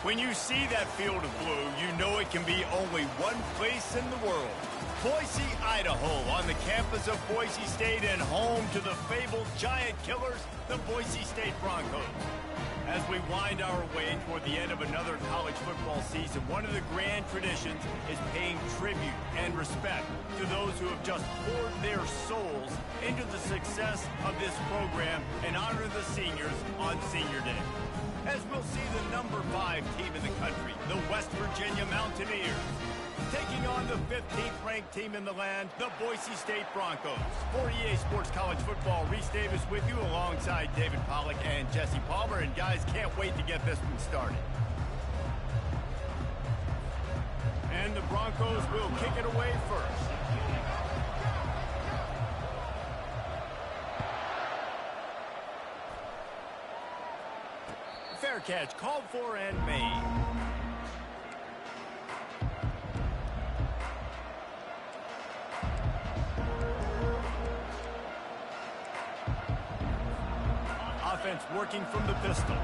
When you see that field of blue, you know it can be only one place in the world. Boise, Idaho, on the campus of Boise State and home to the fabled giant killers, the Boise State Broncos. As we wind our way toward the end of another college football season, one of the grand traditions is paying tribute and respect to those who have just poured their souls into the success of this program and honor the seniors on Senior Day. As we'll see the number 5 team in the country, the West Virginia Mountaineers, taking on the 15th ranked team in the land, the Boise State Broncos. For EA Sports College Football, Reese Davis with you alongside David Pollack and Jesse Palmer. And guys, can't wait to get this one started. And the Broncos will kick it away first. Fair catch called for and made. Offense working from the pistol.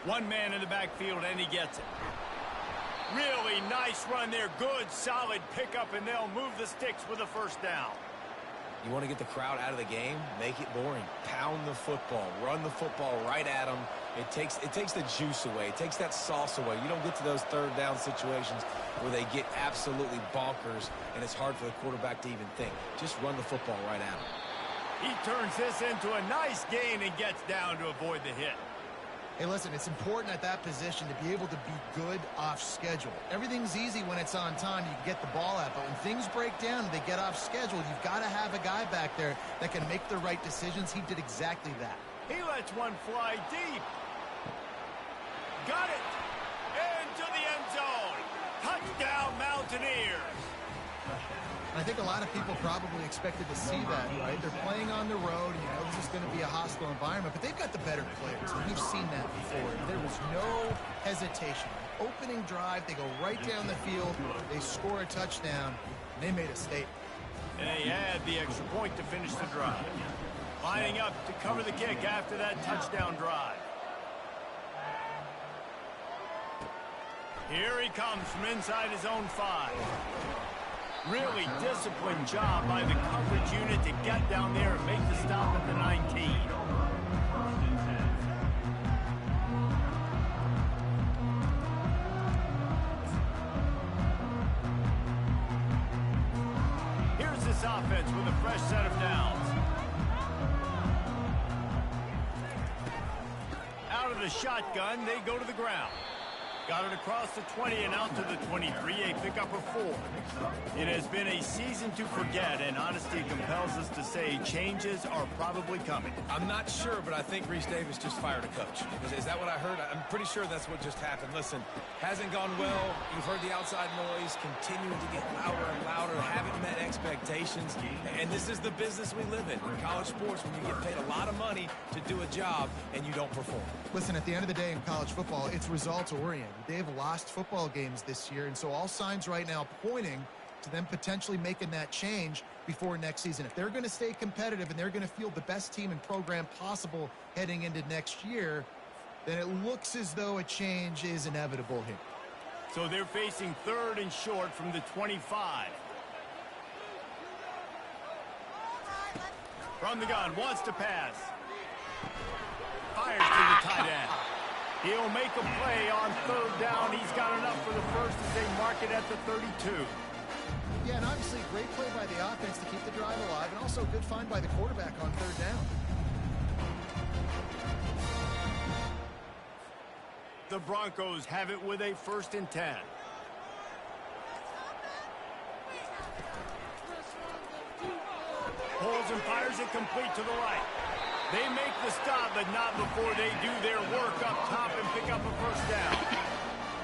One man in the backfield, and he gets it. Really nice run there. Good, solid pickup, and they'll move the sticks with a first down. You want to get the crowd out of the game? Make it boring. Pound the football. Run the football right at them. It takes the juice away. It takes that sauce away. You don't get to those third down situations where they get absolutely bonkers, and it's hard for the quarterback to even think. Just run the football right at them. He turns this into a nice gain and gets down to avoid the hit. Hey, listen, it's important at that position to be able to be good off schedule. Everything's easy when it's on time. You can get the ball out, but when things break down and they get off schedule, you've got to have a guy back there that can make the right decisions. He did exactly that. He lets one fly deep. Got it. Into the end zone. Touchdown, Mountaineers. I think a lot of people probably expected to see that, right? They're playing on the road, and you know this is going to be a hostile environment, but they've got the better players, and we've seen that before. There was no hesitation. Opening drive, they go right down the field, they score a touchdown, and they made a statement. And they had the extra point to finish the drive. Lining up to cover the kick after that touchdown drive. Here he comes from inside his own 5. Really disciplined job by the coverage unit to get down there and make the stop at the 19. Here's this offense with a fresh set of downs. Out of the shotgun, they go to the ground. Got it across the 20 and out to the 23, a pickup of 4. It has been a season to forget, and honesty compels us to say changes are probably coming. I'm not sure, but I think Reese Davis just fired a coach. Is that what I heard? I'm pretty sure that's what just happened. Listen, hasn't gone well. You've heard the outside noise, continuing to get louder and louder, haven't met expectations, and this is the business we live in college sports, when you get paid a lot of money to do a job and you don't perform. Listen, at the end of the day in college football, it's results-oriented. They've lost football games this year, and so all signs right now pointing to them potentially making that change before next season. If they're going to stay competitive and they're going to field the best team and program possible heading into next year, then it looks as though a change is inevitable here. So they're facing 3rd and short from the 25. From the gun, wants to pass. Fires to the tight end. He'll make a play on 3rd down. He's got enough for the first as they mark it at the 32. Yeah, and obviously great play by the offense to keep the drive alive, and also a good find by the quarterback on 3rd down. The Broncos have it with a 1st and 10. Pulls and fires it complete to the right. They make the stop, but not before they do their work up top and pick up a 1st down.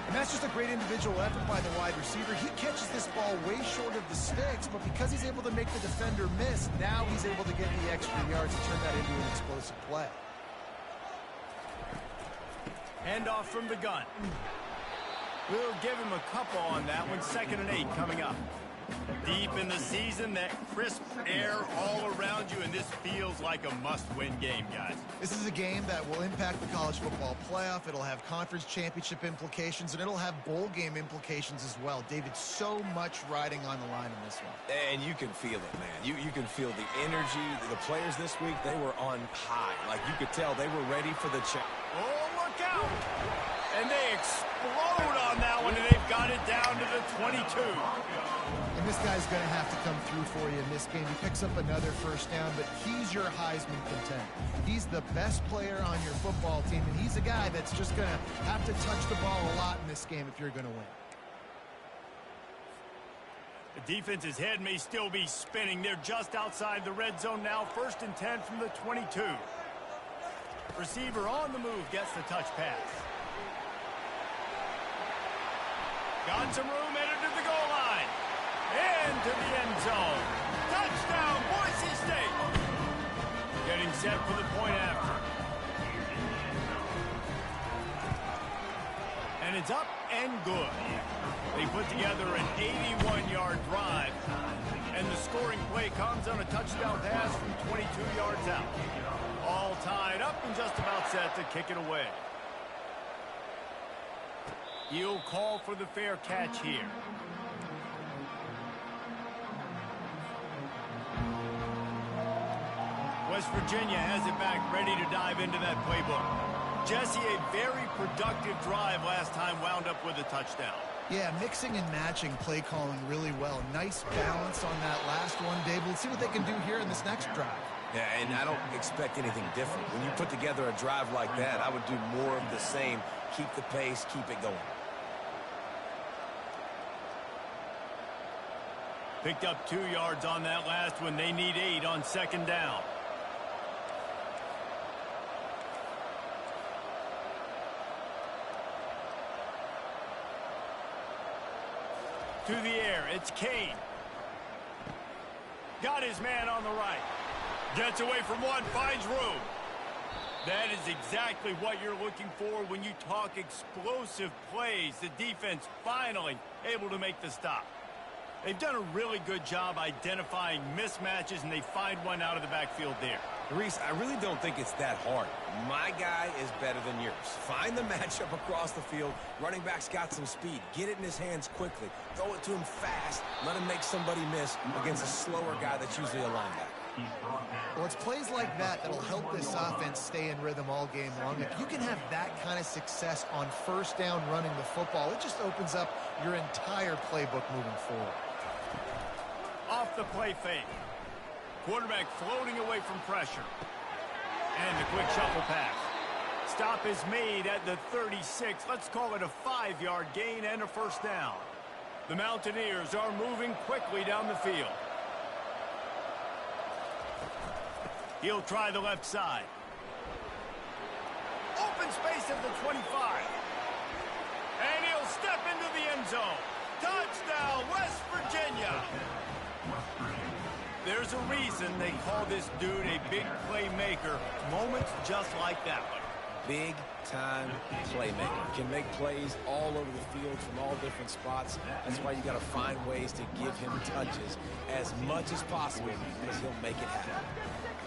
And that's just a great individual effort by the wide receiver. He catches this ball way short of the sticks, but because he's able to make the defender miss, now he's able to get the extra yards and turn that into an explosive play. Handoff from the gun. We'll give him a couple on that one. 2nd and 8 coming up. Deep in the season, that crisp air all around you, and this feels like a must-win game, guys. This is a game that will impact the college football playoff. It'll have conference championship implications, and it'll have bowl game implications as well. David, so much riding on the line in this one. And you can feel it, man. You can feel the energy. The players this week, they were on high. Like, you could tell they were ready for the challenge. Oh, look out! And they explode on that one, and they've got it down to the 22. And this guy's going to have to come through for you in this game. He picks up another first down, but he's your Heisman contender. He's the best player on your football team, and he's a guy that's just going to have to touch the ball a lot in this game if you're going to win. The defense's head may still be spinning. They're just outside the red zone now. 1st and 10 from the 22. Receiver on the move gets the touch pass. Got some room, headed to the goal line. Into the end zone. Touchdown, Boise State. Getting set for the point after. And it's up and good. They put together an 81-yard drive. And the scoring play comes on a touchdown pass from 22 yards out. All tied up and just about set to kick it away. He'll call for the fair catch here. West Virginia has it back, ready to dive into that playbook. Jesse, a very productive drive last time, wound up with a touchdown. Yeah, mixing and matching play calling really well. Nice balance on that last one, Dave. Let's see what they can do here in this next drive. Yeah, and I don't expect anything different. When you put together a drive like that, I would do more of the same. Keep the pace, keep it going. Picked up 2 yards on that last one. They need 8 on 2nd down. To the air, it's Kane. Got his man on the right. Gets away from one, finds room. That is exactly what you're looking for when you talk explosive plays. The defense finally able to make the stop. They've done a really good job identifying mismatches, and they find one out of the backfield there. Reese, I really don't think it's that hard. My guy is better than yours. Find the matchup across the field. Running back's got some speed. Get it in his hands quickly. Throw it to him fast. Let him make somebody miss against a slower guy that's usually a linebacker. Well, it's plays like that that'll help this offense stay in rhythm all game long. If you can have that kind of success on 1st down running the football, it just opens up your entire playbook moving forward. Off the play fake. Quarterback floating away from pressure. And the quick shuffle pass. Stop is made at the 36. Let's call it a 5-yard gain and a 1st down. The Mountaineers are moving quickly down the field. He'll try the left side. Open space at the 25. And he'll step into the end zone. Touchdown, West Virginia. There's a reason they call this dude a big playmaker. Moments just like that one. Big-time playmaker. Can make plays all over the field from all different spots. That's why you got to find ways to give him touches as much as possible because he'll make it happen.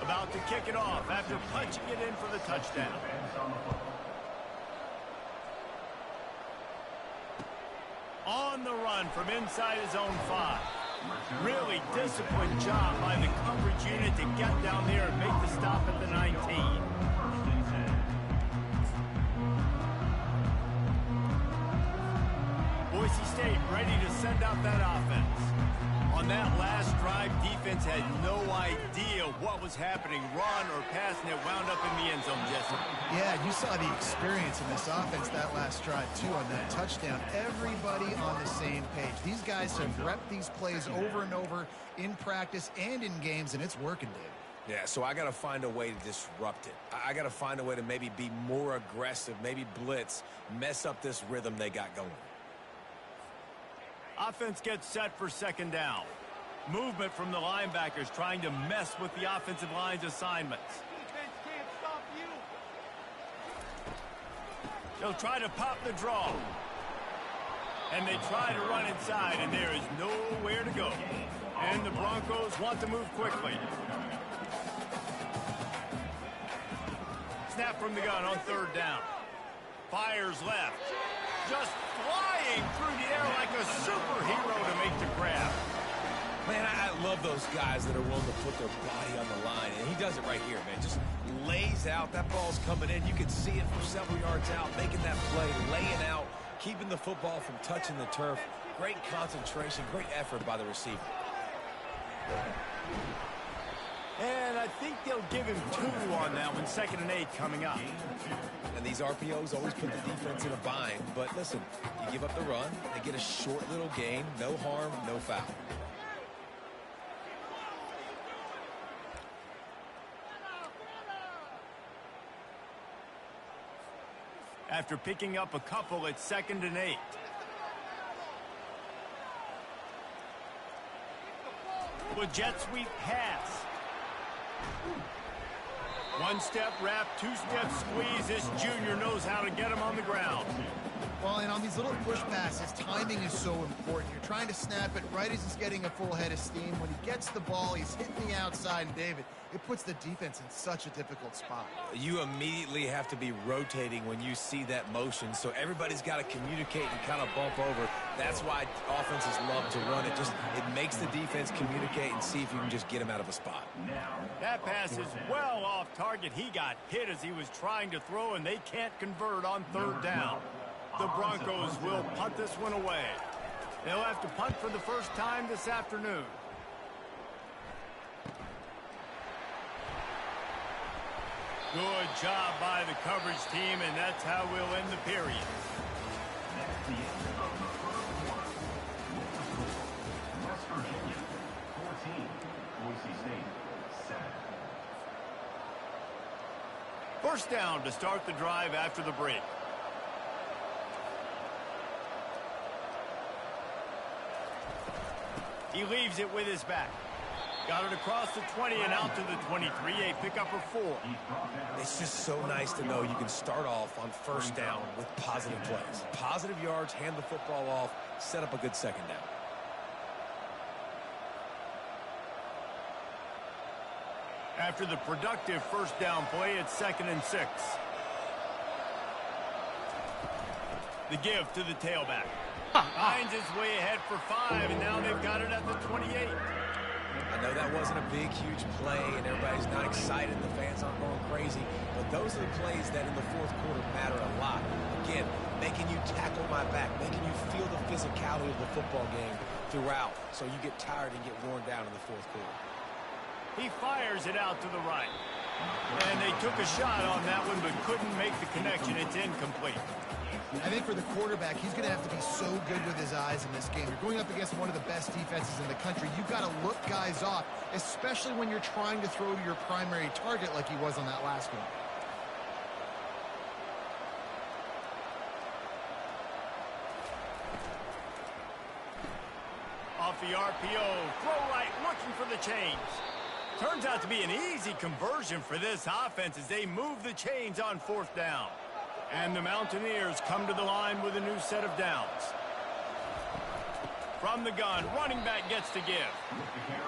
About to kick it off after punching it in for the touchdown. On the run from inside his own 5. Really disciplined job by the coverage unit to get down there and make the stop at the 19. Boise State ready to send out that offense. On that last drive, defense had no idea what was happening. Run or pass, and it wound up in the end zone, Jesse. Yeah, you saw the experience in this offense that last drive, too, on that touchdown. Everybody on the same page. These guys have repped these plays over and over in practice and in games, and it's working, Dave. Yeah, so I got to find a way to disrupt it. I got to find a way to maybe be more aggressive, maybe blitz, mess up this rhythm they got going. Offense gets set for 2nd down. Movement from the linebackers trying to mess with the offensive line's assignments. Defense can't stop you. They'll try to pop the draw. And they try to run inside, and there is nowhere to go. And the Broncos want to move quickly. Snap from the gun on third down. Fires left. Just flying through the air like a superhero to make the grab. Man, I love those guys that are willing to put their body on the line. And he does it right here, man. Just lays out. That ball's coming in. You can see it from several yards out, making that play, laying out, keeping the football from touching the turf. Great concentration, great effort by the receiver. And I think they'll give him 2 on that one, 2nd and 8 coming up. And these RPOs always put the defense in a bind. But listen, you give up the run, they get a short little gain, no harm, no foul. After picking up a couple, it's 2nd and 8. With jet sweep pass. 1 step wrap, 2 step squeeze. This junior knows how to get him on the ground. Well, and on these little push passes, timing is so important. You're trying to snap it right as he's getting a full head of steam. When he gets the ball, he's hitting the outside, and David, it puts the defense in such a difficult spot. You immediately have to be rotating when you see that motion, so everybody's got to communicate and kind of bump over. That's why offenses love to run it. It makes the defense communicate and see if you can just get him out of a spot. That pass is well off target. He got hit as he was trying to throw, and they can't convert on third down. The Broncos will punt this one away. They'll have to punt for the first time this afternoon. Good job by the coverage team, and that's how we'll end the period. West Virginia, 14. Boise State, 7. First down to start the drive after the break. He leaves it with his back. Got it across the 20 and out to the 23, a pickup of 4. It's just so nice to know you can start off on first down with positive plays. Positive yards, hand the football off, set up a good second down. After the productive first down play, it's 2nd and 6. The give to the tailback. Finds his way ahead for 5, and now they've got it at the 28. I know that wasn't a big, huge play, and everybody's not excited, the fans aren't going crazy, but those are the plays that in the fourth quarter matter a lot. Again, making you tackle my back, making you feel the physicality of the football game throughout, so you get tired and get worn down in the fourth quarter. He fires it out to the right. And they took a shot on that one, but couldn't make the connection. It's incomplete. I think for the quarterback, he's going to have to be so good with his eyes in this game. You're going up against one of the best defenses in the country. You've got to look guys off, especially when you're trying to throw to your primary target like he was on that last one. Off the RPO, throw right, looking for the chains. Turns out to be an easy conversion for this offense as they move the chains on fourth down. And the Mountaineers come to the line with a new set of downs. From the gun, running back gets to give.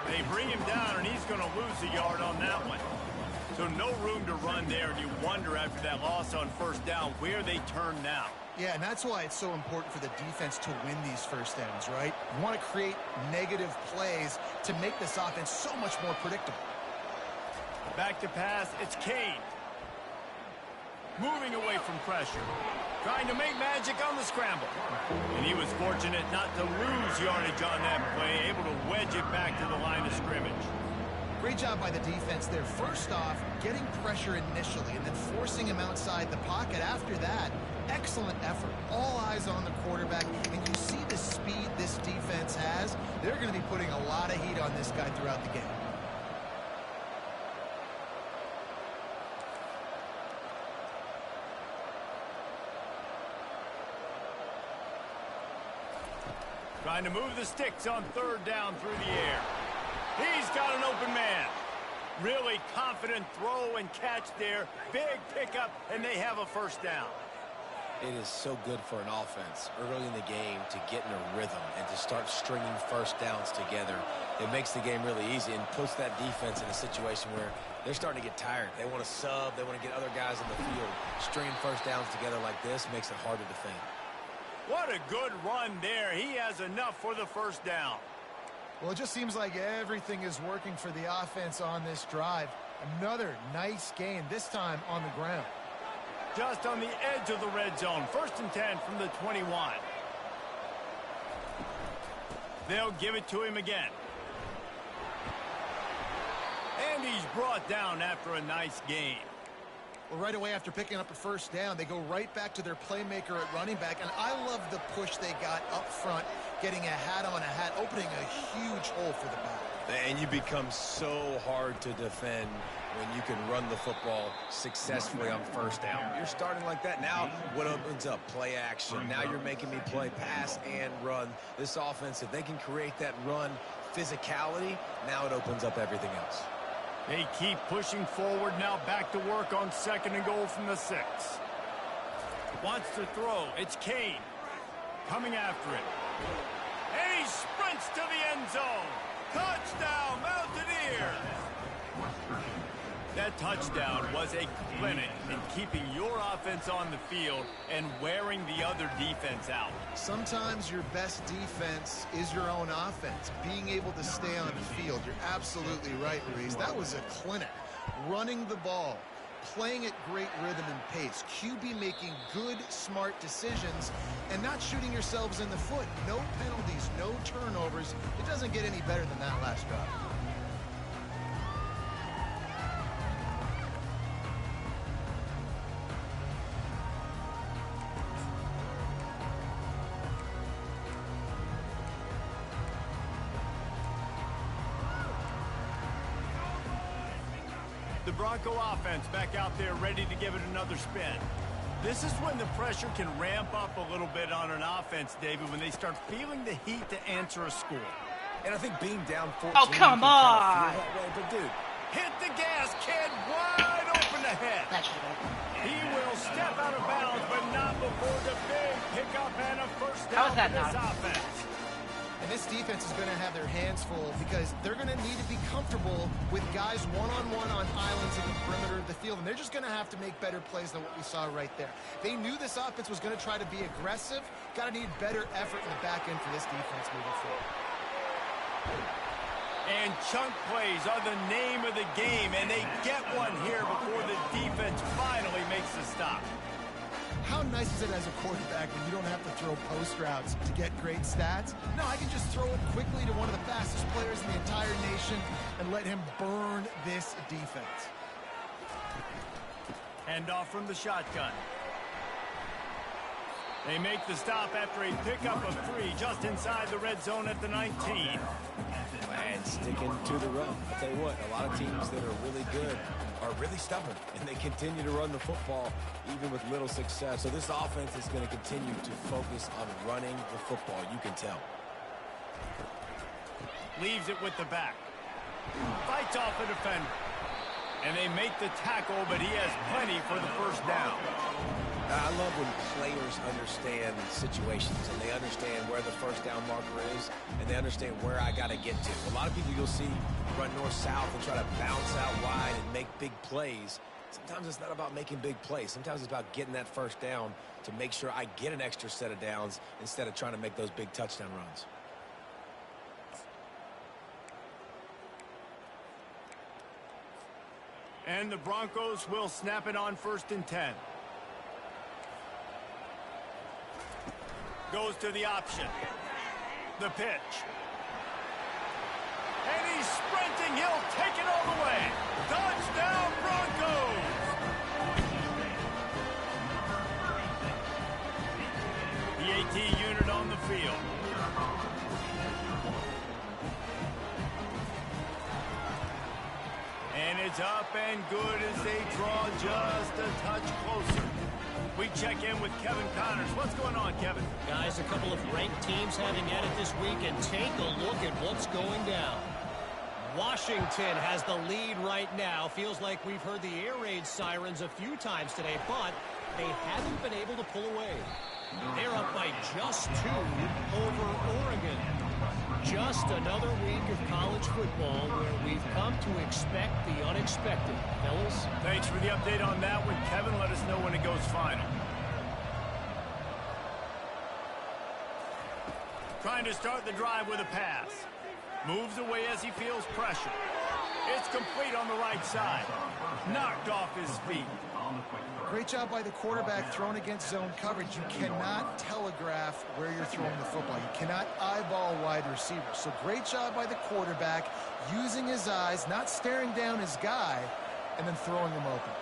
They bring him down, and he's going to lose a yard on that one. So no room to run there, and you wonder after that loss on first down where they turn now. Yeah, and that's why it's so important for the defense to win these first downs, right? You want to create negative plays to make this offense so much more predictable. Back to pass, it's Kane. Moving away from pressure. Trying to make magic on the scramble. And he was fortunate not to lose yardage on that play, able to wedge it back to the line of scrimmage. Great job by the defense there. First off, getting pressure initially and then forcing him outside the pocket. After that, excellent effort. All eyes on the quarterback. And you see the speed this defense has. They're going to be putting a lot of heat on this guy throughout the game. Trying to move the sticks on third down through the air. He's got an open man. Really confident throw and catch there. Big pickup, and they have a first down. It is so good for an offense early in the game to get in a rhythm and to start stringing first downs together. It makes the game really easy and puts that defense in a situation where they're starting to get tired. They want to sub. They want to get other guys on the field. Stringing first downs together like this makes it hard to defend. What a good run there. He has enough for the first down. Well, it just seems like everything is working for the offense on this drive. Another nice gain, this time on the ground. Just on the edge of the red zone. 1st and 10 from the 21. They'll give it to him again. And he's brought down after a nice gain. Well, right away after picking up a first down, they go right back to their playmaker at running back. And I love the push they got up front, getting a hat on a hat, opening a huge hole for the back. And you become so hard to defend when you can run the football successfully on first down. You're starting like that. Now what opens up? Play action. Now you're making me play pass and run. This offense, if they can create that run physicality, now it opens up everything else. They keep pushing forward, now back to work on 2nd and goal from the 6. Wants to throw. It's Kane coming after it. And he sprints to the end zone. Touchdown, Mountaineers! That touchdown was a clinic in keeping your offense on the field and wearing the other defense out. Sometimes your best defense is your own offense, being able to stay on the field. You're absolutely right, Reese. That was a clinic. Running the ball, playing at great rhythm and pace, QB making good, smart decisions, and not shooting yourselves in the foot. No penalties, no turnovers. It doesn't get any better than that last drive. The Bronco offense back out there ready to give it another spin. This is when the pressure can ramp up a little bit on an offense, David, when they start feeling the heat to answer a score. And I think being down 14... Oh, come on! But, dude, hit the gas, kid, wide open ahead. That should have been. He will step out of bounds, but not before the big pickup and a first How down is that for this not? offense. And this defense is going to have their hands full because they're going to need to be comfortable with guys one-on-one on islands in the perimeter of the field. And they're just going to have to make better plays than what we saw right there. They knew this offense was going to try to be aggressive. Got to need better effort in the back end for this defense moving forward. And chunk plays are the name of the game, and they get one here before the defense finally makes the stop. How nice is it as a quarterback when you don't have to throw post routes to get great stats? No, I can just throw it quickly to one of the fastest players in the entire nation and let him burn this defense. Hand off from the shotgun. They make the stop after a pickup of 3 just inside the red zone at the 19. and sticking to the run. I'll tell you what, a lot of teams that are really good are really stubborn, and they continue to run the football even with little success. So this offense is going to continue to focus on running the football. You can tell. Leaves it with the back. Fights off a defender. And they make the tackle, but he has plenty for the first down. I love when players understand situations and they understand where the first down marker is and they understand where I got to get to. A lot of people you'll see run north-south and try to bounce out wide and make big plays. Sometimes it's not about making big plays. Sometimes it's about getting that first down to make sure I get an extra set of downs instead of trying to make those big touchdown runs. And the Broncos will snap it on 1st and 10. Goes to the option. The pitch. And he's sprinting. He'll take it all the way. Touchdown, Broncos! The AT unit on the field. And it's up and good as they draw just a touch closer. We check in with Kevin Connors. What's going on, Kevin? Guys, a couple of ranked teams having at it this week, and take a look at what's going down. Washington has the lead right now. Feels like we've heard the air raid sirens a few times today, but they haven't been able to pull away. They're up by just 2 over Oregon. Just another week of college football where we've come to expect the unexpected. Fellas? Thanks for the update on that one, Kevin. Let us know when it goes final. Trying to start the drive with a pass. Moves away as he feels pressure. It's complete on the right side. Knocked off his feet. Great job by the quarterback thrown against zone coverage. You cannot telegraph where you're throwing the football. You cannot eyeball wide receivers. So great job by the quarterback using his eyes, not staring down his guy, and then throwing him open.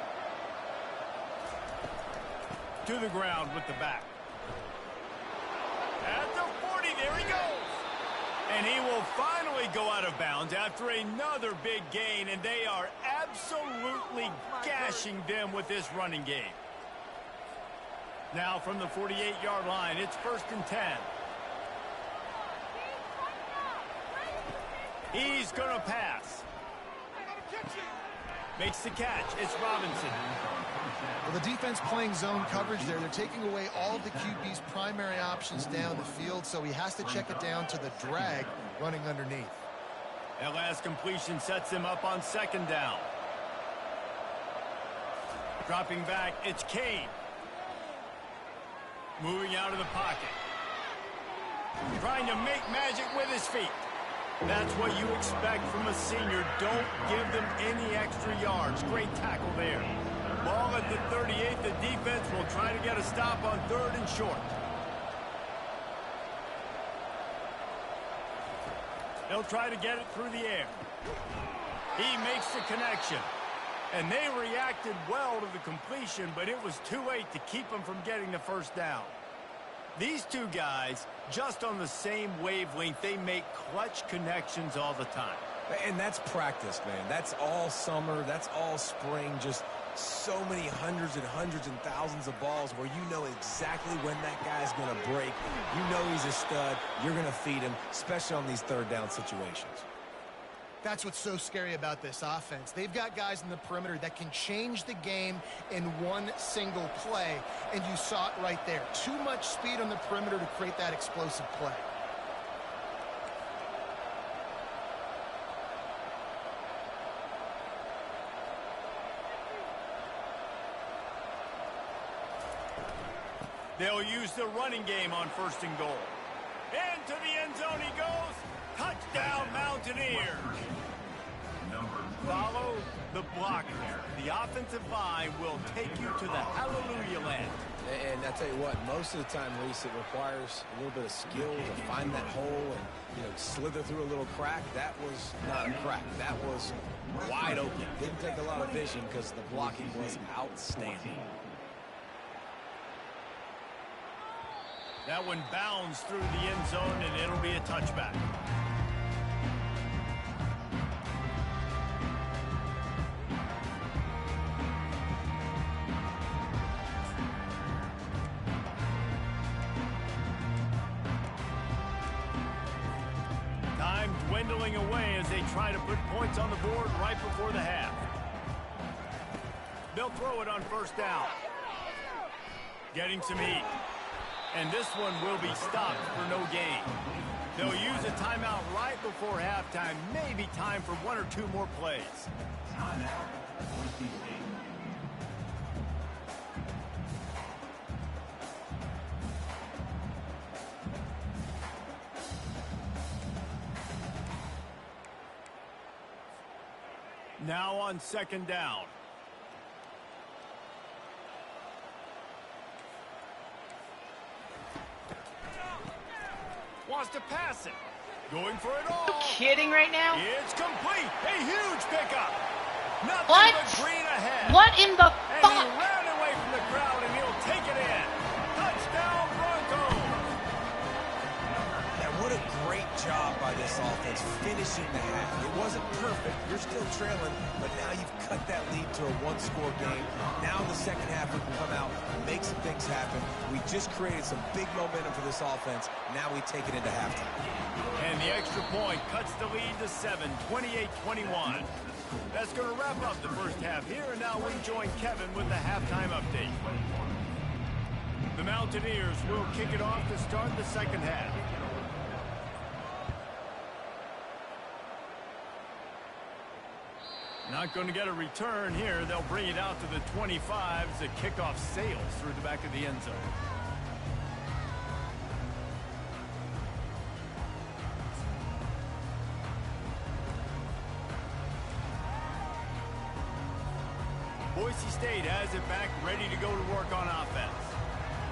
To the ground with the back. At the 40, there he goes. And he will finally go out of bounds after another big gain, and they are absolutely gashing them with this running game. Now from the 48-yard line, it's 1st and 10. He's going to pass. Makes the catch. It's Robinson. Well, the defense playing zone coverage there. They're taking away all of the QB's primary options down the field, so he has to check it down to the drag running underneath. That last completion sets him up on 2nd down. Dropping back, it's Kane. Moving out of the pocket. Trying to make magic with his feet. That's what you expect from a senior. Don't give them any extra yards. Great tackle there. Ball at the 38. The defense will try to get a stop on 3rd and short. They'll try to get it through the air. He makes the connection. And they reacted well to the completion, but it was too late to keep them from getting the 1st down. These two guys, just on the same wavelength, they make clutch connections all the time. And that's practice, man. That's all summer. That's all spring. Just so many hundreds and thousands of balls where you know exactly when that guy's going to break. You know he's a stud. You're going to feed him, especially on these 3rd down situations. That's what's so scary about this offense. They've got guys in the perimeter that can change the game in one single play, and you saw it right there. Too much speed on the perimeter to create that explosive play. They'll use the running game on 1st and goal. Into the end zone he goes. Touchdown, Mountaineers. Follow the block. The offensive line will take you to the hallelujah land. And I tell you what, most of the time, Reese, it requires a little bit of skill to find that hole and, you know, slither through a little crack. That was not a crack. That was wide open. Didn't take a lot of vision because the blocking was outstanding. That one bounds through the end zone, and it'll be a touchback. Time dwindling away as they try to put points on the board right before the half. They'll throw it on 1st down. Getting some heat. And this one will be stopped for no gain. They'll use a timeout right before halftime. Maybe time for 1 or 2 more plays. Now on 2nd down. Wants to pass it. Going for it all. Are you kidding right now? It's complete. A huge pickup. Nothing What? but green ahead. What in the And fuck? he ran away from the crowd, and he'll take it in. Touchdown, Broncos. Yeah, what a great job by this offense finishing the half. It wasn't perfect. You're still trailing, but now you've cut that lead to a 1-score game. Now the second half we can come out, make some things happen. We just created some big momentum for this offense. Now we take it into halftime. And the extra point cuts the lead to 7, 28-21. That's going to wrap up the first half here, and now we join Kevin with the halftime update. The Mountaineers will kick it off to start the second half. Not going to get a return here. They'll bring it out to the 25 as the kickoff sails through the back of the end zone. Boise State has it back, ready to go to work on offense.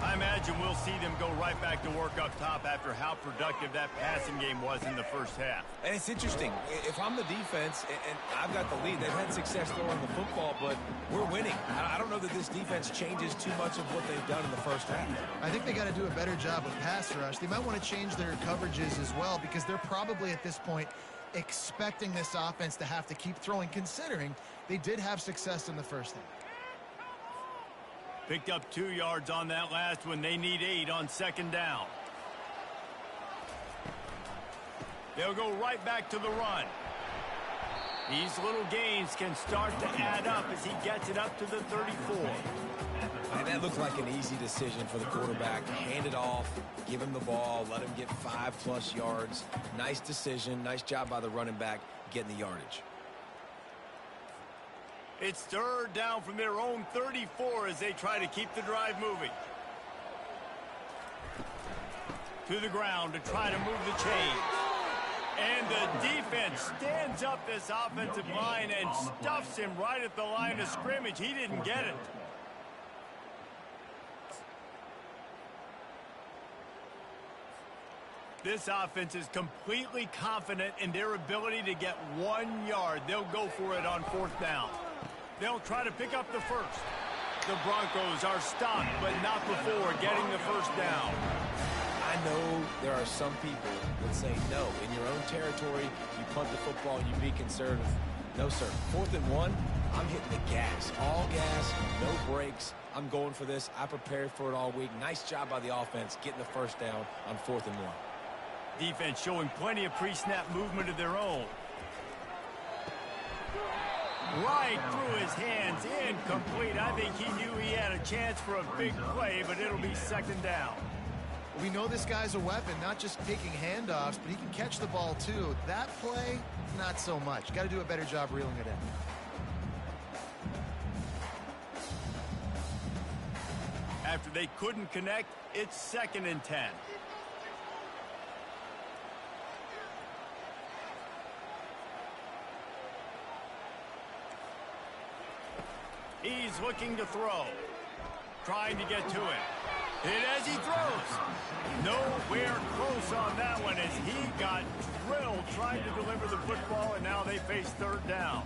I imagine we'll see them go right back to work up top after how productive that passing game was in the first half. And it's interesting. If I'm the defense and I've got the lead, they've had success throwing the football, but we're winning. I don't know that this defense changes too much of what they've done in the first half. I think they got to do a better job of pass rush. They might want to change their coverages as well because they're probably at this point expecting this offense to have to keep throwing, considering they did have success in the first half. Picked up 2 yards on that last one. They need 8 on second down. They'll go right back to the run. These little gains can start to add up as he gets it up to the 34. And that looked like an easy decision for the quarterback. Hand it off, give him the ball, let him get 5+ yards. Nice decision. Nice job by the running back getting the yardage. It's third down from their own 34 as they try to keep the drive moving. To the ground to try to move the chains. And the defense stands up this offensive line and stuffs him right at the line of scrimmage. He didn't get it. This offense is completely confident in their ability to get 1 yard. They'll go for it on fourth down. They'll try to pick up the first. The Broncos are stopped, but not before getting the first down. I know there are some people that say no. In your own territory, you punt the football and you be conservative. No, sir. 4th and 1, I'm hitting the gas. All gas, no brakes. I'm going for this. I prepared for it all week. Nice job by the offense getting the first down on 4th and 1. Defense showing plenty of pre-snap movement of their own. Right through his hands, incomplete. I think he knew he had a chance for a big play, but it'll be second down. We know this guy's a weapon, not just taking handoffs, but he can catch the ball too. That play, not so much. Got to do a better job reeling it in. After they couldn't connect, it's 2nd and 10. He's looking to throw. Trying to get to it. And as he throws, nowhere close on that one as he got drilled trying to deliver the football, and now they face 3rd down.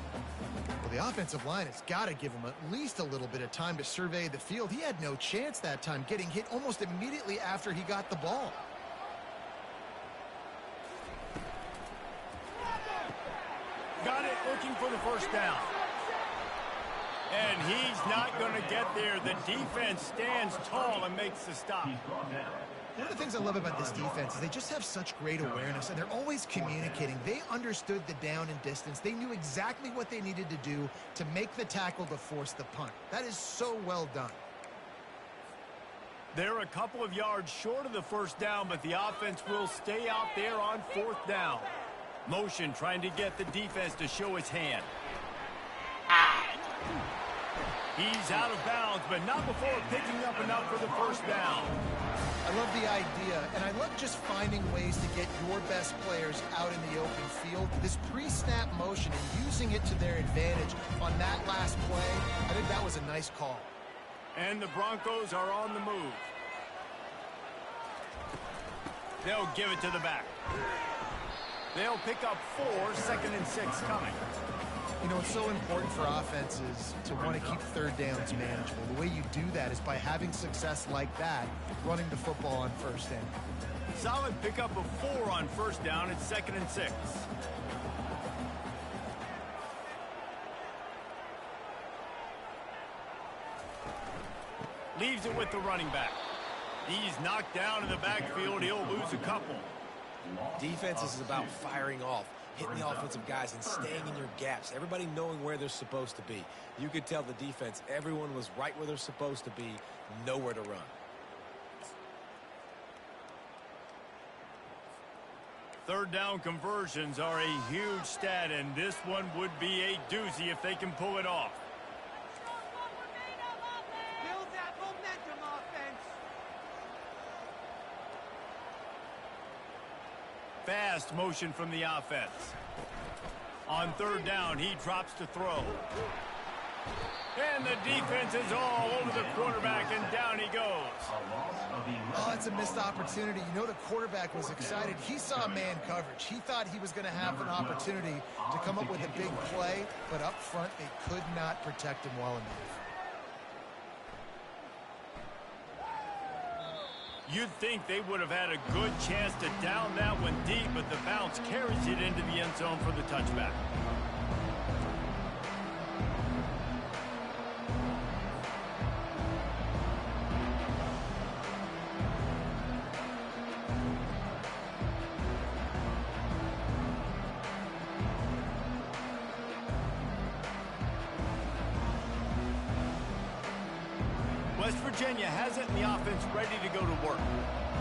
Well, the offensive line has got to give him at least a little bit of time to survey the field. He had no chance that time, getting hit almost immediately after he got the ball. Got it, looking for the first down. And he's not going to get there. The defense stands tall and makes the stop. One of the things I love about this defense is they just have such great awareness, and they're always communicating. They understood the down and distance. They knew exactly what they needed to do to make the tackle to force the punt. That is so well done. They're a couple of yards short of the first down, but the offense will stay out there on 4th down. Motion trying to get the defense to show his hand. He's out of bounds, but not before picking up enough for the first down. I love the idea, and I love just finding ways to get your best players out in the open field. This pre-snap motion and using it to their advantage on that last play, I think that was a nice call. And the Broncos are on the move. They'll give it to the back. They'll pick up 4, 2nd and 6 coming. You know, it's so important for offenses to want to keep 3rd downs manageable. The way you do that is by having success like that, running the football on 1st down. Solid pickup of 4 on 1st down. It's 2nd and 6. Leaves it with the running back. He's knocked down in the backfield. He'll lose a couple. Defense is about firing off, hitting the offensive guys and staying in your gaps. Everybody knowing where they're supposed to be. You could tell the defense, everyone was right where they're supposed to be, nowhere to run. Third down conversions are a huge stat, and this one would be a doozy if they can pull it off. Build that momentum, offense. Fast motion from the offense. On third down, he drops to throw. And the defense is all over the quarterback, and down he goes. Oh, it's a missed opportunity. You know the quarterback was excited. He saw man coverage. He thought he was going to have an opportunity to come up with a big play, but up front they could not protect him well enough. You'd think they would have had a good chance to down that one deep, but the bounce carries it into the end zone for the touchback. West Virginia has it in the offense ready to go to work.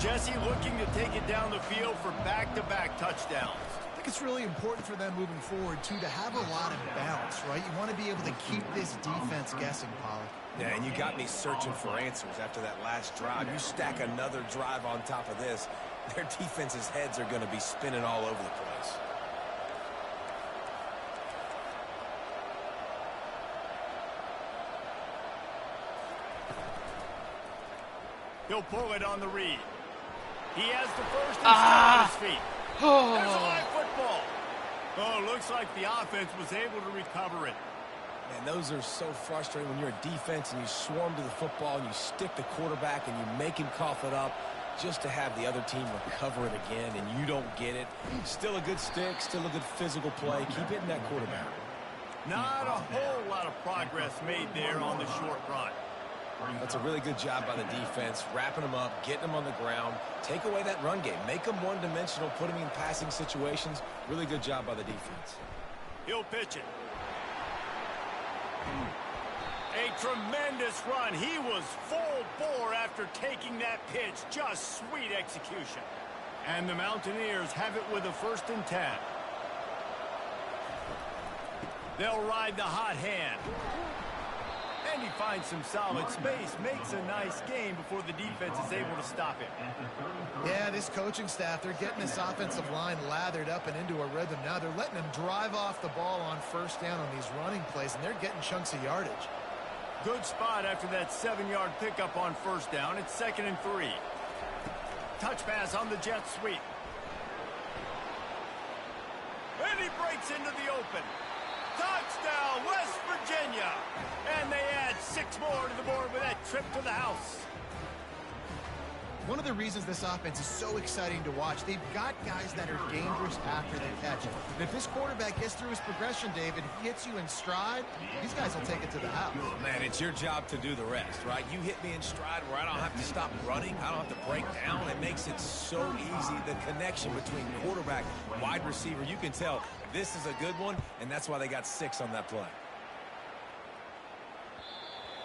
Jesse looking to take it down the field for back-to-back touchdowns. I think it's really important for them moving forward, too, to have a lot of balance, right? You want to be able to keep this defense guessing, Pollard. Yeah, and you got me searching for answers after that last drive. You stack another drive on top of this, their defense's heads are going to be spinning all over the place. He'll pull it on the read. He has the first and still on his feet. There's a live football. Oh, looks like the offense was able to recover it. Man, those are so frustrating when you're a defense and you swarm to the football and you stick the quarterback and you make him cough it up just to have the other team recover it again and you don't get it. Still a good stick, still a good physical play. Keep hitting that quarterback. Not a whole lot of progress made there on the short run. That's a really good job by the defense, wrapping them up, getting them on the ground. Take away that run game. Make them one-dimensional, put them in passing situations. Really good job by the defense. He'll pitch it. A tremendous run. He was full bore after taking that pitch. Just sweet execution. And the Mountaineers have it with a 1st and 10. They'll ride the hot hand. And he finds some solid space, makes a nice game before the defense is able to stop him. Yeah, this coaching staff, they're getting this offensive line lathered up and into a rhythm. Now they're letting them drive off the ball on 1st down on these running plays, and they're getting chunks of yardage. Good spot after that 7-yard pickup on 1st down. It's 2nd and 3. Touch pass on the jet sweep. And he breaks into the open. Touchdown, West Virginia. And they add 6 more to the board with that trip to the house. One of the reasons this offense is so exciting to watch, they've got guys that are dangerous after they catch it. And if this quarterback gets through his progression, David, he hits you in stride, these guys will take it to the house. Man, it's your job to do the rest, right? You hit me in stride where I don't have to stop running. I don't have to break down. It makes it so easy. The connection between quarterback and wide receiver, you can tell this is a good one, and that's why they got 6 on that play.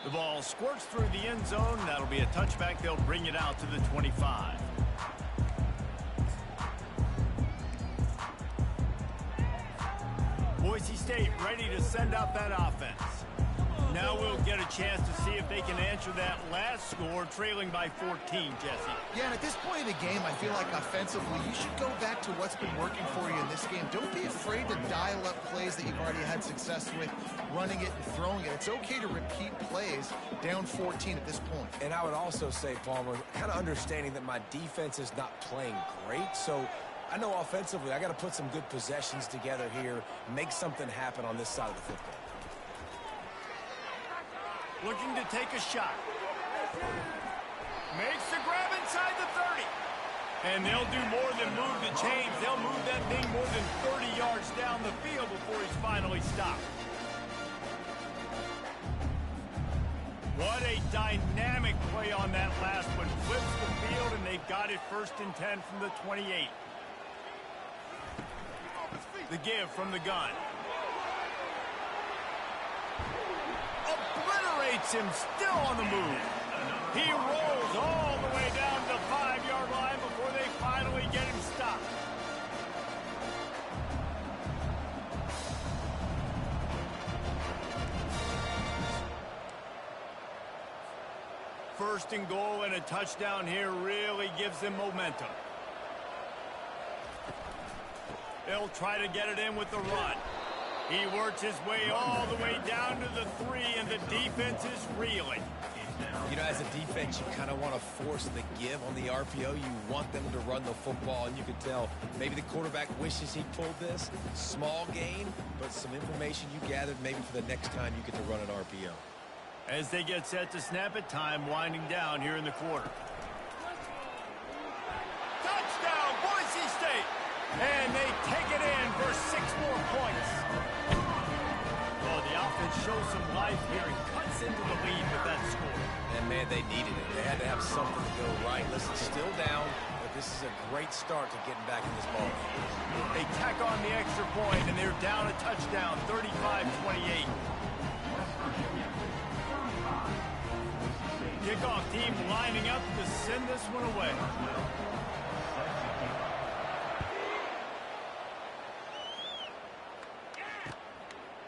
The ball squirts through the end zone. That'll be a touchback. They'll bring it out to the 25. Boise State ready to send out that offense. Now we'll get a chance to see if they can answer that last score, trailing by 14, Jesse. Yeah, and at this point of the game, I feel like offensively, you should go back to what's been working for you in this game. Don't be afraid to dial up plays that you've already had success with, running it and throwing it. It's okay to repeat plays down 14 at this point. And I would also say, Palmer, kind of understanding that my defense is not playing great, so I know offensively I got to put some good possessions together here, make something happen on this side of the football. Looking to take a shot. Makes the grab inside the 30. And they'll do more than move the chains. They'll move that thing more than 30 yards down the field before he's finally stopped. What a dynamic play on that last one. Flips the field, and they've got it 1st and 10 from the 28. The give from the gun. Obliterates him, still on the move. He rolls all the way down to the 5-yard line before they finally get him stopped. first and goal, and a touchdown here really gives them momentum. They'll try to get it in with the run. He works his way all the way down to the 3, and the defense is reeling. You know, as a defense, you kind of want to force the give on the RPO. You want them to run the football, and you can tell maybe the quarterback wishes he pulled this. Small gain, but some information you gathered maybe for the next time you get to run an RPO. As they get set to snap it, time winding down here in the quarter. Touchdown, Boise State! And they take it in for 6 more points. Oh, the offense shows some life here and cuts into the lead with that score. And, man, they needed it. They had to have something to go right. Listen, still down, but this is a great start to getting back in this ball. They tack on the extra point, and they're down a touchdown, 35-28. Kickoff team lining up to send this one away.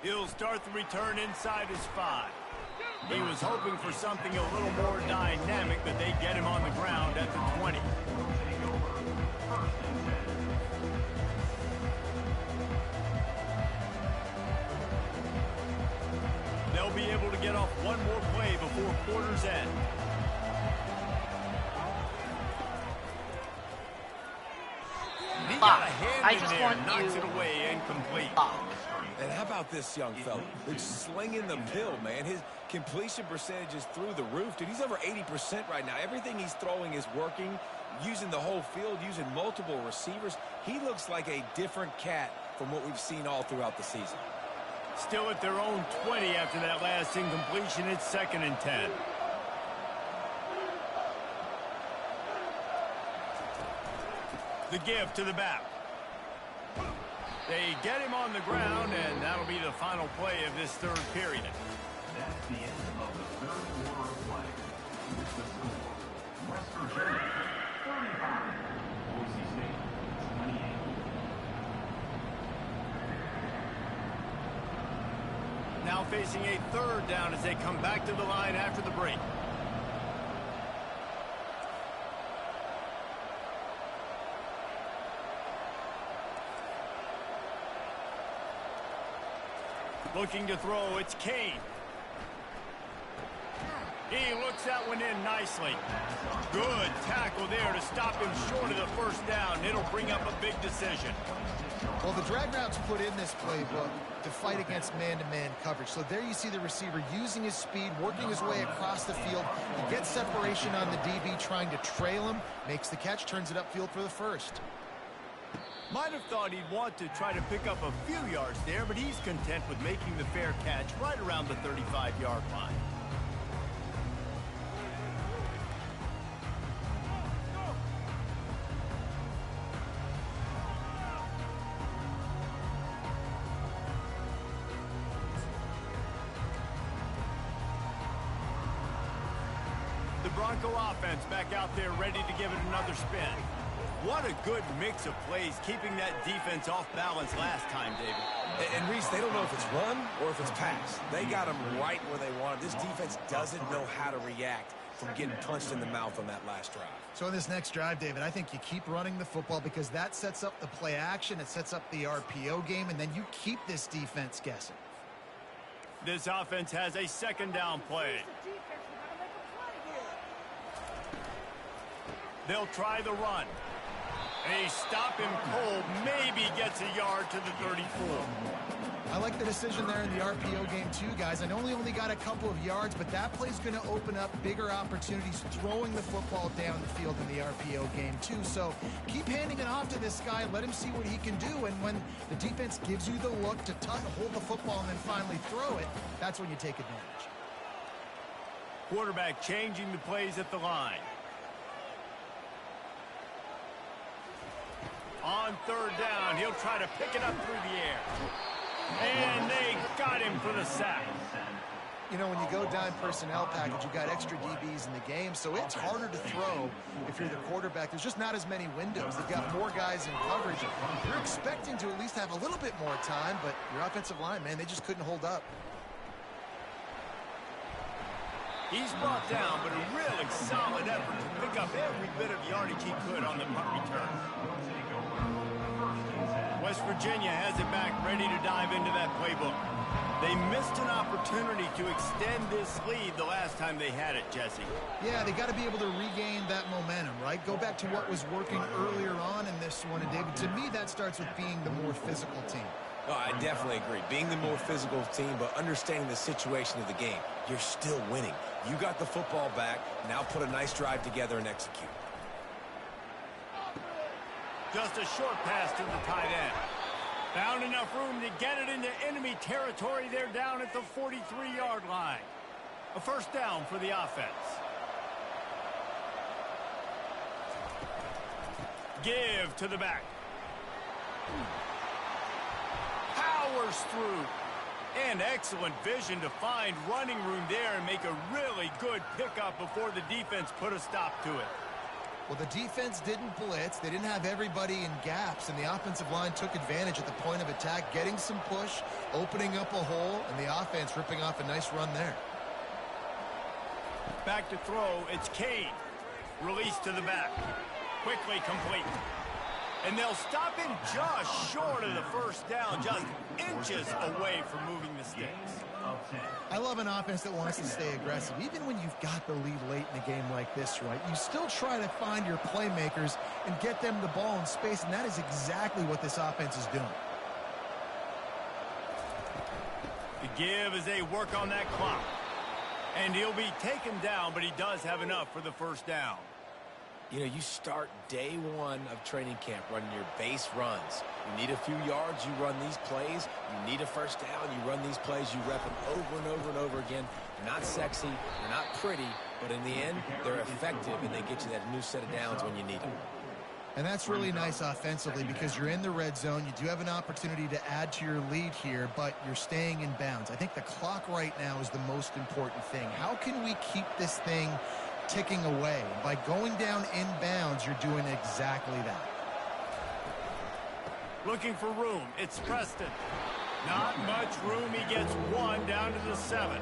He'll start the return inside his 5. He was hoping for something a little more dynamic, but they get him on the ground at the 20. They'll be able to get off one more play before quarter's end. He got a hand in there, knocks it away, incomplete. And how about this young fella? He's slinging the pill, man. His completion percentage is through the roof. Dude, he's over 80% right now. Everything he's throwing is working, using the whole field, using multiple receivers. He looks like a different cat from what we've seen all throughout the season. Still at their own 20 after that last incompletion. It's 2nd and 10. The give to the back. They get him on the ground, and that'll be the final play of this 3rd period. That's the end of the 3rd quarter of play. With the score, West Virginia 35, Boise State 28. Now facing a 3rd down as they come back to the line after the break. Looking to throw, it's Kane. He looks that one in nicely. Good tackle there to stop him short of the 1st down. It'll bring up a big decision. Well, the drag routes put in this playbook to fight against man-to-man coverage. So there you see the receiver using his speed, working his way across the field. He gets separation on the DB, trying to trail him, makes the catch, turns it upfield for the 1st. Might have thought he'd want to try to pick up a few yards there, but he's content with making the fair catch right around the 35-yard line. The Bronco offense back out there ready to give it another spin. What a good mix of plays, keeping that defense off balance last time, David. And Reese, they don't know if it's run or if it's pass. They got them right where they want it. This defense doesn't know how to react from getting punched in the mouth on that last drive. So in this next drive, David, I think you keep running the football because that sets up the play action, it sets up the RPO game, and then you keep this defense guessing. This offense has a 2nd down play. They'll try the run. They stop him cold, maybe gets a yard to the 34. I like the decision there in the RPO game too, guys. I know he only got a couple of yards, but that play's going to open up bigger opportunities throwing the football down the field in the RPO game too. So keep handing it off to this guy, let him see what he can do, and when the defense gives you the look to hold the football and then finally throw it, that's when you take advantage. Quarterback changing the plays at the line. On 3rd down, he'll try to pick it up through the air. And they got him for the sack. You know, when you go dime personnel package, you've got extra DBs in the game, so it's harder to throw if you're the quarterback. There's just not as many windows. They've got more guys in coverage. You're expecting to at least have a little bit more time, but your offensive line, man, they just couldn't hold up. He's brought down, but a really solid effort to pick up every bit of yardage he could on the punt return. West Virginia has it back, ready to dive into that playbook. They missed an opportunity to extend this lead the last time they had it, Jesse. Yeah, they got to be able to regain that momentum, right? Go back to what was working earlier on in this one. And, David, to me, that starts with being the more physical team. Oh, I definitely agree. Being the more physical team, but understanding the situation of the game. You're still winning. You got the football back. Now put a nice drive together and execute. Just a short pass to the tight end. Found enough room to get it into enemy territory. They're down at the 43-yard line. A first down for the offense. Give to the back. Powers through. And excellent vision to find running room there and make a really good pickup before the defense put a stop to it. Well, the defense didn't blitz. They didn't have everybody in gaps, and the offensive line took advantage at the point of attack, getting some push, opening up a hole, and the offense ripping off a nice run there. Back to throw, it's Cade. Release to the back. Quickly complete. And they'll stop him just short of the first down, just inches away from moving the sticks. I love an offense that wants to stay aggressive. Even when you've got the lead late in a game like this, right, you still try to find your playmakers and get them the ball in space, and that is exactly what this offense is doing. The give as they work on that clock. And he'll be taken down, but he does have enough for the first down. You know, you start day one of training camp running your base runs. You need a few yards, you run these plays. You need a first down, you run these plays. You rep them over and over and over again. They're not sexy, they're not pretty, but in the end, they're effective, and they get you that new set of downs when you need them. And that's really nice offensively because you're in the red zone. You do have an opportunity to add to your lead here, but you're staying in bounds. I think the clock right now is the most important thing. How can we keep this thing ticking away? By going down in bounds, you're doing exactly that. Looking for room. It's Preston. Not much room. He gets one down to the 7.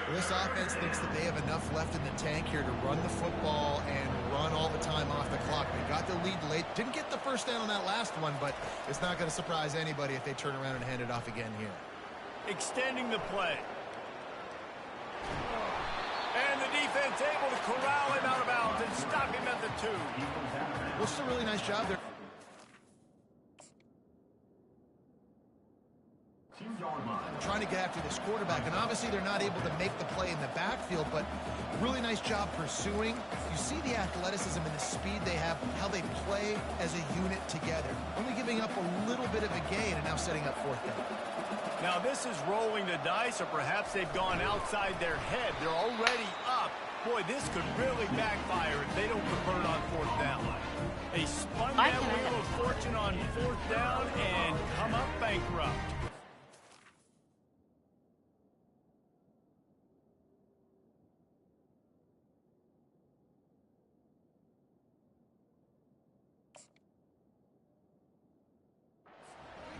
Well, this offense thinks that they have enough left in the tank here to run the football and run all the time off the clock. They got the lead late. Didn't get the first down on that last one, but it's not going to surprise anybody if they turn around and hand it off again here. Extending the play. And the defense able to corral him out of bounds and stop him at the 2. Well, it's a really nice job there. Trying to get after this quarterback, and obviously they're not able to make the play in the backfield, but really nice job pursuing. You see the athleticism and the speed they have, how they play as a unit together. Only giving up a little bit of a gain and now setting up fourth down. Now this is rolling the dice, or perhaps they've gone outside their head. They're already up. Boy, this could really backfire if they don't convert on fourth down. They spun that wheel of fortune on fourth down and come up bankrupt.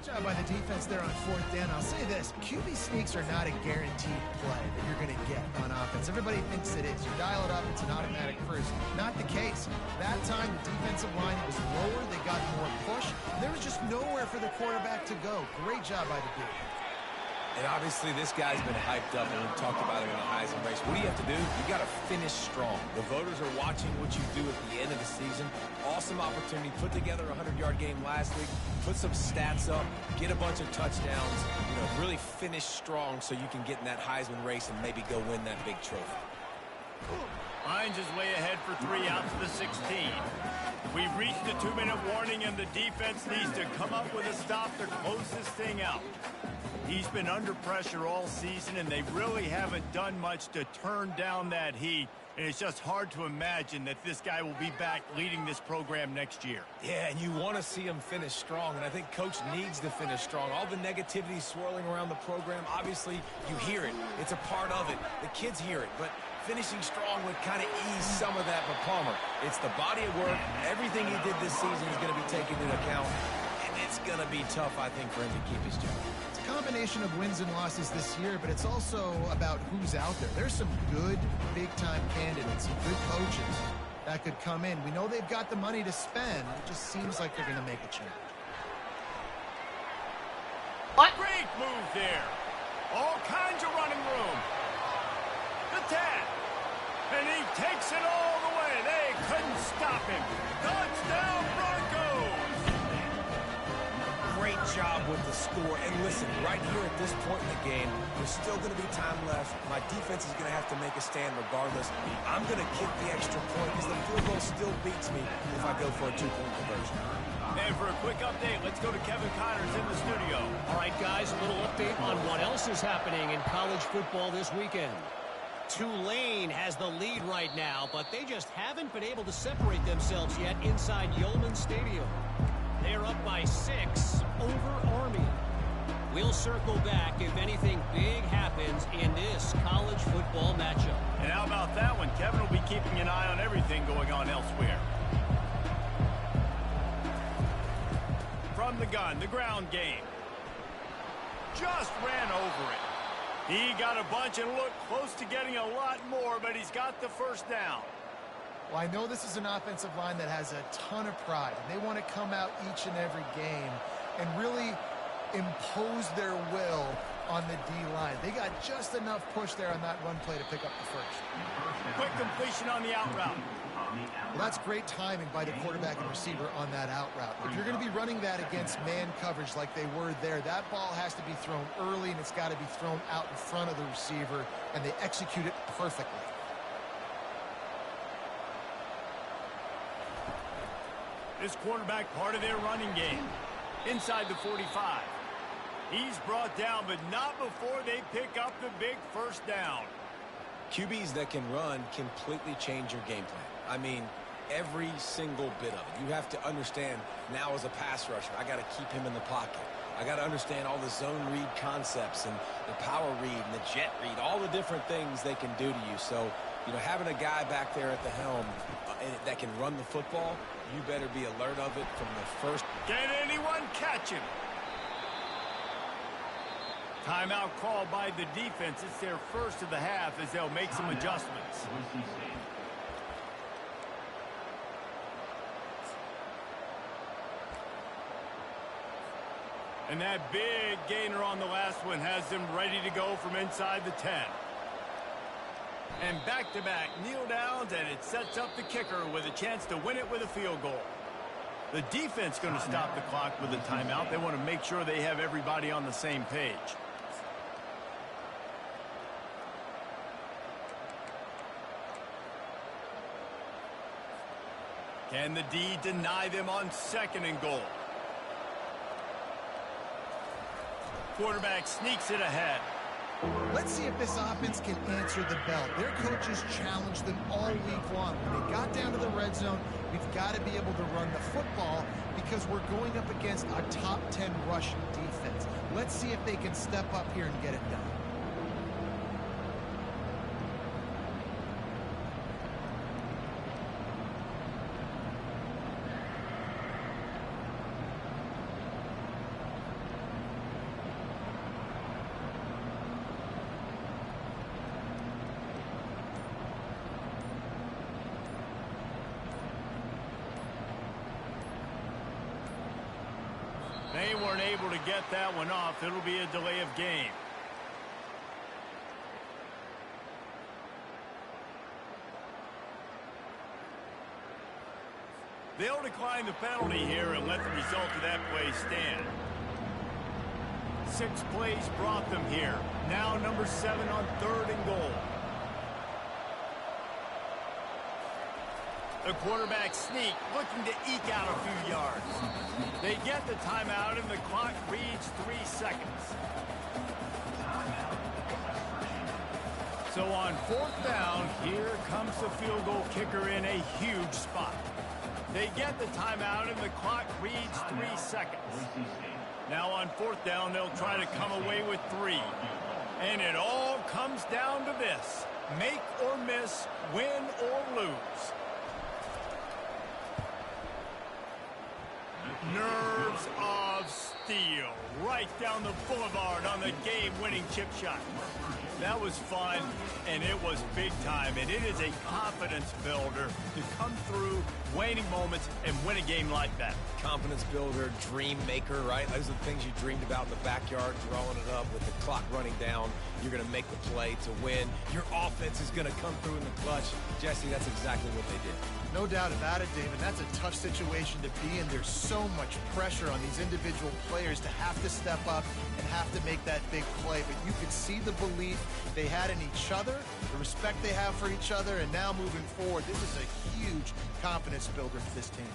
Job by the defense there on fourth down. I'll say this, QB sneaks are not a guaranteed play that you're going to get on offense. Everybody thinks it is. You dial it up, it's an automatic first. Not the case. That time the defensive line was lower, they got more push, and there was just nowhere for the quarterback to go. Great job by the dude. And obviously this guy's been hyped up, and we've talked about him in the Heisman race. What do you have to do? You got to finish strong. The voters are watching what you do at the end of the season. Awesome opportunity. Put together a 100-yard game last week. Put some stats up. Get a bunch of touchdowns. You know, really finish strong so you can get in that Heisman race and maybe go win that big trophy. Hines is way ahead for 3 out to the 16. We've reached the 2-minute warning, and the defense needs to come up with a stop to close this thing out. He's been under pressure all season, and they really haven't done much to turn down that heat. And it's just hard to imagine that this guy will be back leading this program next year. Yeah, and you want to see him finish strong, and I think Coach needs to finish strong. All the negativity swirling around the program, obviously, you hear it. It's a part of it. The kids hear it, but finishing strong would kind of ease some of that for Palmer. It's the body of work. Everything he did this season is going to be taken into account, and it's going to be tough, I think, for him to keep his job. combination of wins and losses this year, but it's also about who's out there. There's some good big-time candidates, some good coaches that could come in. We know they've got the money to spend. It just seems like they're going to make a change. What? Great move there. All kinds of running room. The 10. And he takes it all the way. They couldn't stop him. Touchdown Broncos. Great job with the score. And listen, right here at this point in the game, there's still going to be time left. My defense is going to have to make a stand regardless. I'm going to kick the extra point because the field goal still beats me if I go for a two-point conversion. And for a quick update, let's go to Kevin Connors in the studio. All right, guys, a little update on what else is happening in college football this weekend. Tulane has the lead right now, but they just haven't been able to separate themselves yet inside Yeoman Stadium. They're up by 6 over Army. We'll circle back if anything big happens in this college football matchup. And how about that one? Kevin will be keeping an eye on everything going on elsewhere. From the gun, the ground game. Just ran over it. He got a bunch and looked close to getting a lot more, but he's got the first down. Well, I know this is an offensive line that has a ton of pride, and they want to come out each and every game and really impose their will on the D-line. They got just enough push there on that run play to pick up the first. Quick completion on the out route. Well, that's great timing by the quarterback and receiver on that out route. If you're going to be running that against man coverage like they were there, that ball has to be thrown early, and it's got to be thrown out in front of the receiver, and they execute it perfectly. This quarterback part of their running game. Inside the 45. He's brought down, but not before they pick up the big first down. QBs that can run completely change your game plan. I mean, every single bit of it. You have to understand now as a pass rusher, I got to keep him in the pocket. I got to understand all the zone read concepts and the power read and the jet read, all the different things they can do to you. So, you know, having a guy back there at the helm that can run the football, you better be alert of it from the first. Can anyone catch him? Timeout called by the defense. It's their first of the half as they'll make some adjustments. And that big gainer on the last one has them ready to go from inside the 10. And back-to-back kneel downs, and it sets up the kicker with a chance to win it with a field goal. The defense going to stop the clock with a timeout. They want to make sure they have everybody on the same page. Can the D deny them on 2nd and goal? Quarterback sneaks it ahead. Let's see if this offense can answer the bell. Their coaches challenged them all week long. When they got down to the red zone, we've got to be able to run the football because we're going up against a top 10 rushing defense. Let's see if they can step up here and get it done. They weren't able to get that one off. It'll be a delay of game. They'll decline the penalty here and let the result of that play stand. 6 plays brought them here. Now number 7 on 3rd and goal. The quarterback sneak, looking to eke out a few yards. They get the timeout, and the clock reads 3 seconds. So on 4th down, here comes the field goal kicker in a huge spot. They get the timeout, and the clock reads 3 seconds. Now on 4th down, they'll try to come away with 3. And it all comes down to this. Make or miss, win or lose. Nerves of steel. right down the boulevard on the game-winning chip shot. That was fun, and it was big time, and it is a confidence builder to come through waning moments and win a game like that. Confidence builder, dream maker, right? Those are the things you dreamed about in the backyard, drawing it up with the clock running down. You're going to make the play to win. Your offense is going to come through in the clutch. Jesse, that's exactly what they did. No doubt about it, David. That's a tough situation to be in. There's so much pressure on these individual players to have to step up and have to make that big play. But you could see the belief they had in each other, the respect they have for each other, and now moving forward, this is a huge confidence builder for this team.